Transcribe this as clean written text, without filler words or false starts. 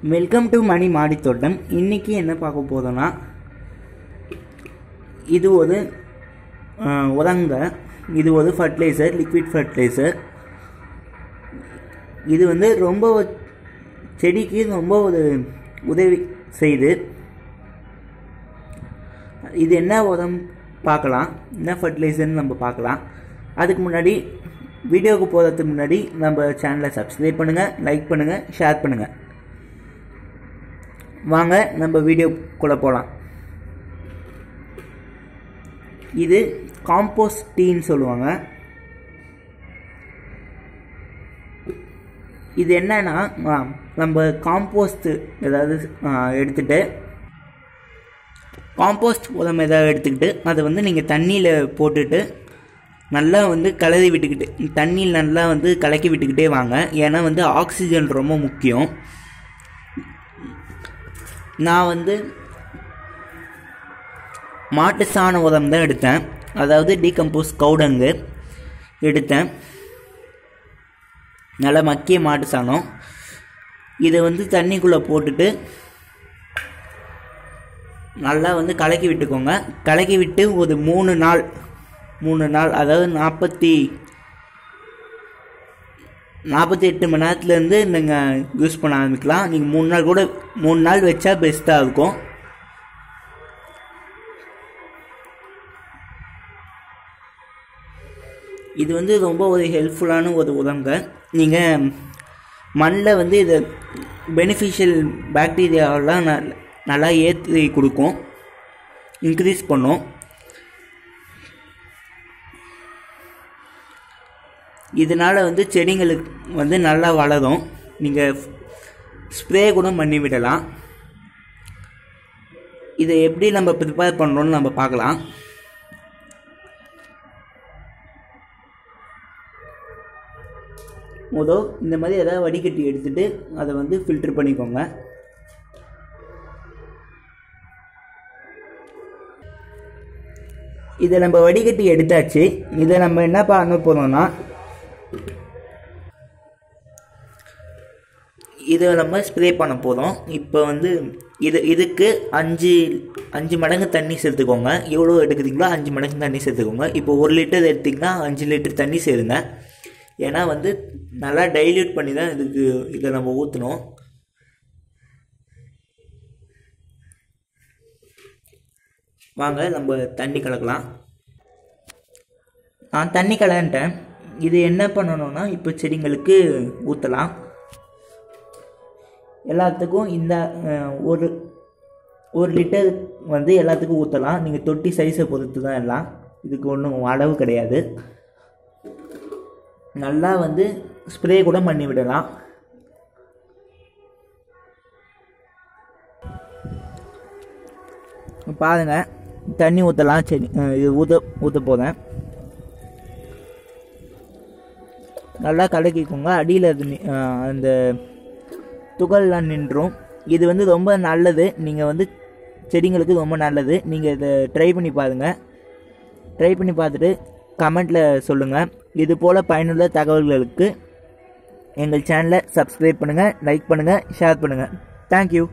Welcome to மணி மாடி தோட்டம். இன்றைக்கி என்ன பார்க்க போதோன்னா, இது ஒரு உரங்க, இது ஒரு ஃபர்டிலைசர், லிக்விட் ஃபர்டிலைசர். இது வந்து ரொம்ப செடிக்கு ரொம்ப ஒரு உதவி செய்யுது. இது என்ன உரம் பார்க்கலாம், என்ன ஃபர்டிலைசர்னு நம்ம பார்க்கலாம். அதுக்கு முன்னாடி வீடியோவுக்கு போகிறதுக்கு முன்னாடி நம்ம சேனலை சப்ஸ்கிரைப் பண்ணுங்கள், லைக் பண்ணுங்கள், ஷேர் பண்ணுங்கள். வாங்க நம்ம வீடியோக்குள்ளே போகலாம். இது காம்போஸ்ட் டீன்னு சொல்லுவாங்க. இது என்னன்னா, நம்ம காம்போஸ்ட் ஏதாவது எடுத்துகிட்டு, காம்போஸ்ட் உரம் ஏதாவது எடுத்துக்கிட்டு அதை வந்து நீங்கள் தண்ணியில் போட்டுட்டு நல்லா வந்து கலரி விட்டுக்கிட்டு, தண்ணியில் நல்லா வந்து கலக்கி விட்டுக்கிட்டே வாங்க. ஏன்னா வந்து ஆக்சிஜன் ரொம்ப முக்கியம். நான் வந்து மாட்டு சாண உரம் தான் எடுத்தேன், அதாவது டீகம்போஸ் கவுடங்கு எடுத்தேன், நல்லா மக்கிய மாட்டு சாணம். இதை வந்து தண்ணிக்குள்ளே போட்டுட்டு நல்லா வந்து கலக்கி விட்டுக்கோங்க. கலக்கி விட்டு ஒரு 3 நாள், அதாவது 48 மணி நேரத்துலேருந்து நீங்கள் யூஸ் பண்ண ஆரம்பிக்கலாம். நீங்கள் 3 நாள் வச்சா பெஸ்ட்டாக இருக்கும். இது வந்து ரொம்ப ஒரு ஹெல்ப்ஃபுல்லான ஒரு உரங்க. நீங்கள் மண்ணில் வந்து இதை பெனிஃபிஷியல் பாக்டீரியாவெல்லாம் நல்லா ஏற்றி கொடுக்கும், இன்க்ரீஸ் பண்ணும். இதனால் வந்து செடிங்களுக்கு வந்து நல்லா வளரும். நீங்கள் ஸ்ப்ரே கூட பண்ணி விடலாம். இதை எப்படி நம்ம ப்ரிப்பேர் பண்ணுறோன்னு நம்ம பார்க்கலாம். இந்த மாதிரி ஏதாவது வடிகட்டி எடுத்துகிட்டு அதை வந்து ஃபில்டர் பண்ணிக்கோங்க. இதை நம்ம வடிகட்டி எடுத்தாச்சு. இதை நம்ம என்ன பண்ண போகிறோம்னா, இதை நம்ம ஸ்ப்ரே பண்ண போகிறோம். இப்போ வந்து இதுக்கு 5 மடங்கு தண்ணி சேர்த்துக்கோங்க. எவ்வளோ எடுக்கிறீங்களோ 5 மடங்கு தண்ணி சேர்த்துக்கோங்க. இப்போ 1 லிட்டர் எடுத்திங்கன்னா 5 லிட்டர் தண்ணி சேருங்க. ஏன்னா வந்து நல்லா டைல்யூட் பண்ணி தான் இதை நம்ம ஊற்றணும். வாங்க நம்ம தண்ணி கலக்கலாம். நான் தண்ணி கலந்துட்டேன். இது என்ன பண்ணணும்னா, இப்போ செடிங்களுக்கு ஊற்றலாம். எல்லாத்துக்கும் இந்த ஒரு லிட்டர் வந்து எல்லாத்துக்கும் ஊற்றலாம். நீங்கள் தொட்டி சைஸை பொறுத்து தான் எல்லாம், இதுக்கு ஒன்றும் அளவு கிடையாது. நல்லா வந்து ஸ்ப்ரே கூட பண்ணி விடலாம். பாருங்கள், தண்ணி ஊற்றலாம். சரி, இது ஊற்ற போகிறேன். நல்லா கலக்கிக்கோங்க. அடியில் அந்த துகள்லாம் நின்றும். இது வந்து ரொம்ப நல்லது. நீங்கள் வந்து செடிங்களுக்கு ரொம்ப நல்லது. நீங்கள் இதை ட்ரை பண்ணி பாருங்கள். ட்ரை பண்ணி பார்த்துட்டு கமெண்ட்டில் சொல்லுங்கள். இது போல் பயனுள்ள தகவல்களுக்கு எங்கள் சேனலை சப்ஸ்கிரைப் பண்ணுங்கள், லைக் பண்ணுங்கள், ஷேர் பண்ணுங்கள். தேங்க்யூ.